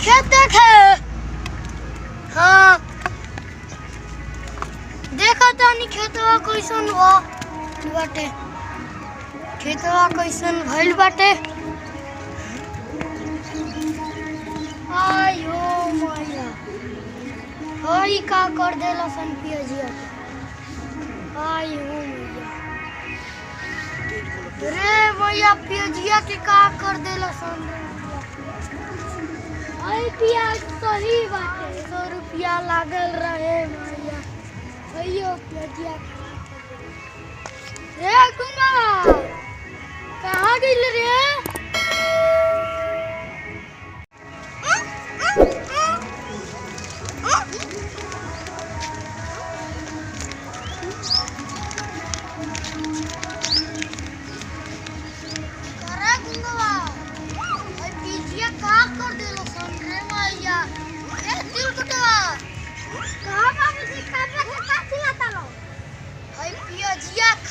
खेत देखे। हाँ देखा तानी खेतवा कैसन बाटे, खेतवा कैसन भइल बाटे। आयो मैया हई का कर देला सन पियजिया। आयो मैया रे मैया पियजिया के का कर देला सन। आई पियाज सही बाटे 100 रुपया लागल रहे मैया। अयो पियजिया रे गुंगा कहाँ गेल रे।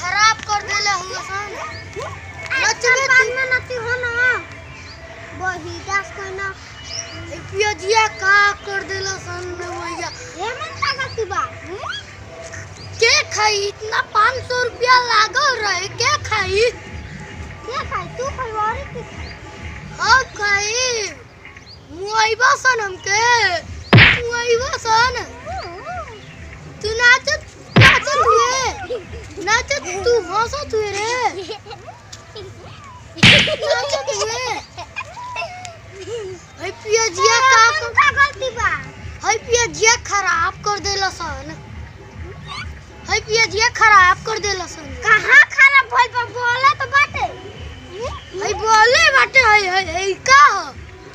खराब कर देले हुआ सन। नचबे में नती हो ना वही दास कोना ए पियजिया का कर देला सन भैया। एमन लागती बा के खाई इतना 500 रुपया लागल रहे। के खाई तू खइवारी की हां खाई मुआइबा सन हमके मुआइबा सन। तू नाचत तू हंसत हुए रे नाचत हुए। हई पियजिया का गलती बा। हई पियजिया खराब कर देला सन। हई पियजिया खराब कर देला सन। कहां खराब भइल बा बोले तो बाटे। हई बोले बाटे हई का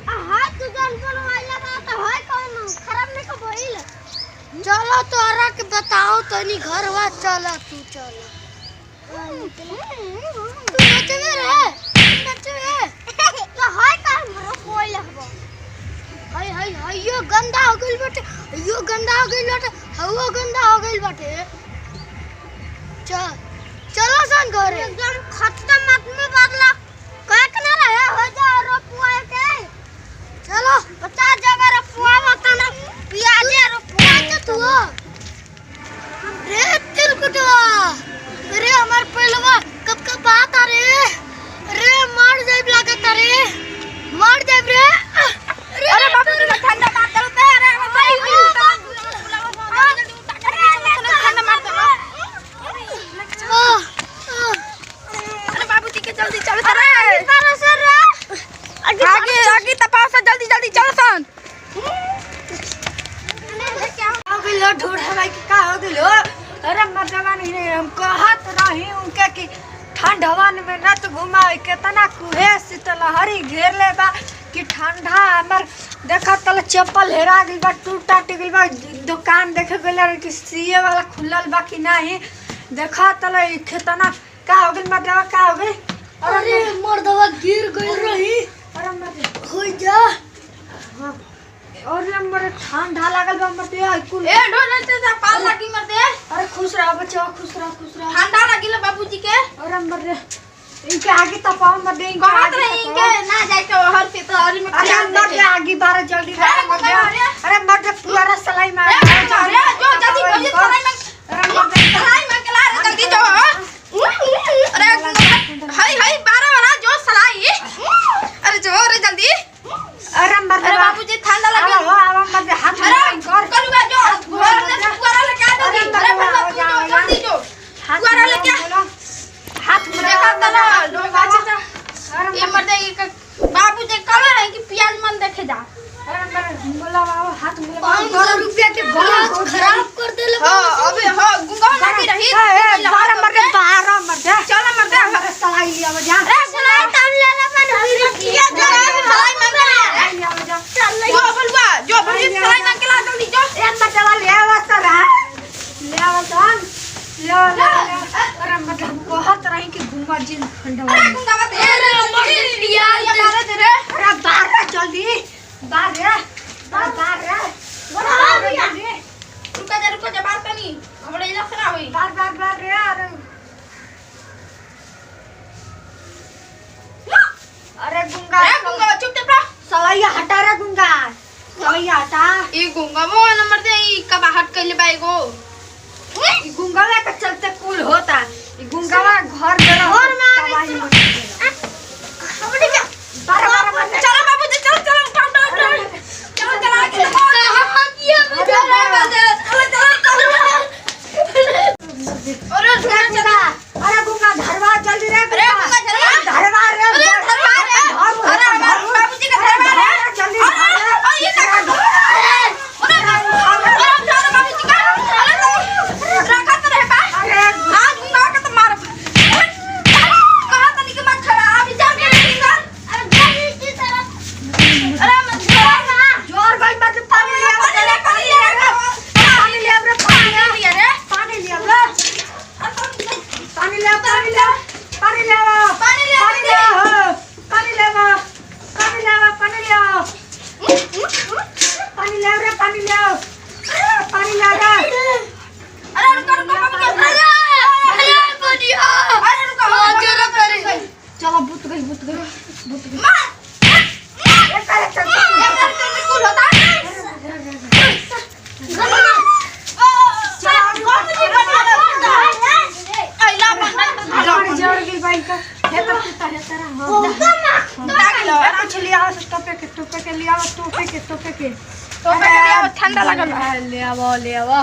हां तू जन बनवाइला बा तो हई कौन खराब नहीं को भइल। चलो तोरा के बताओ तनी घरवा चला तू चला। तू नचबे रे नचबे तो हाय का हमरो कोई लगबो। हाय यो गंदा हो गइल बाटे। यो गंदा हो गइल बाटे। हवा गंदा हो गइल बाटे। चलो सन घरे एकदम खत्म आदमी बदला काहे के ना रहे हो जा रोपुआ के। चलो 50 जगह रोपुआ मत ना प्याज रोपुआ के तू रे तिलकुटवा। अरे हमार पहलवा कब का बात आ रे। अरे मार जाइब लागत रे मार जाइब रे। अरे बाबू तू ठंडा मार दे पे। अरे भाई ठंडा मार दे। अरे बाबू जी के जल्दी चल अरे तारा सर आगे तपाओ सा जल्दी जल्दी चल सन। क्या हो गइल ढूढ़ा भाई का हो गइल। अरे मर्दवा नहीं हम कहत रही उनके कि ठंडवा में न तो घुमाए केतना कुहे शीतलहरी घेर ले बा कि ठंडा हमर देखा तले चप्पल हेरा गइल बा टूटा गइल बा। दुकान देखे गइल कि सीए वाला खुलल बा कि नहीं देखा तले केतना का हो गइल मर्दवा का हो गइल। अरे मर्दवा गिर गइल रही। अरे मर्द हो जा हां और नंबर ठंडा लागल बा मरते कुल ए ढोलते जा पाल लागी मरते। अरे खुश रह बच्चा खुश रह ठंडा लागिल बाबूजी के। अरे मर इनके आगे तपाओ मत दे कहत रही के ना जाए तो हर पे तो हरी में। अरे मर आगे बार जल्दी अरे मर पूरा सलाई मार अरे जो जल्दी सलाई में। अरे मर सलाई में के ला जल्दी जो। अरे हाय 12 वाला जो सलाई। अरे जो रे जल्दी। अरे बाबूजी ठंडा लगे आवा मत हाथ में कर कलुआ जो घर ने पुआरा लगा दे। अरे बाबू जल्दी जो पुआरा लेके हाथ में देखा तला लोग अच्छा। अरे ये मर दे बाबूजी कल है कि प्याज मन देखे जा। अरे मेरे बोला बाबू हाथ में 500 रुपया के बहुत खराब कर देले। हां अबे हां गुंगा लगी रही। बारह मर दे चल मर दे हमारे सलाई लिया जा। अरे सलाई तब ले ले मन किया जरा सलाई मांग ले चल जो बलवा जो भरी सलाई मांग के ला जल्दी जो। ए बटवा ले आवा सरा ले आवा जान ले। अरे मतलब कहत रही कि गुंगा जी ठंडा। अरे गुंगा मत अरे मर दिया मारे दे रे। अरे बाहर जल्दी बाहर रुको जा बात नहीं हमरे इलाज खराब होई। बार रे। अरे गुंगा चुप चुप सलाइया हटा रे गुंगा। हई आटा ई गुंगावा नंबर दे ई कबाहट कइले बा एगो ई गुंगावा के चलते कुल होता ई गुंगावा घर में तबाही हमने क्या चलो बाबू जी चलो चलो चलो चलो आगे कहां किया मुझे अरे गुंगा धरवा जल्दी रे अरे गुंगा धरवा रे अरे बाबू जी का धरवा रे जल्दी ये क्या अरे बाबू जी का रखा तो रहे बा हां गुंगा का तो मार कहां तनी के मत खड़ा अभी जान के लेंगे अरे जल्दी की तरफ अरे मत जोर भाई मत पानी ले पानी ले रे पानी ले रे पानी ले रे पानी ले पानी ले पानी ले पानी ले पानी ले पानी ले पानी ले पानी ले पानी ले पानी ले रे पानी ले पानी ले रे अरे रुको रुको अरे बढ़िया अरे रुको जरा करे चलो बुत गई मार ये करे चल कुल होता है ठंडा लगा ले आओ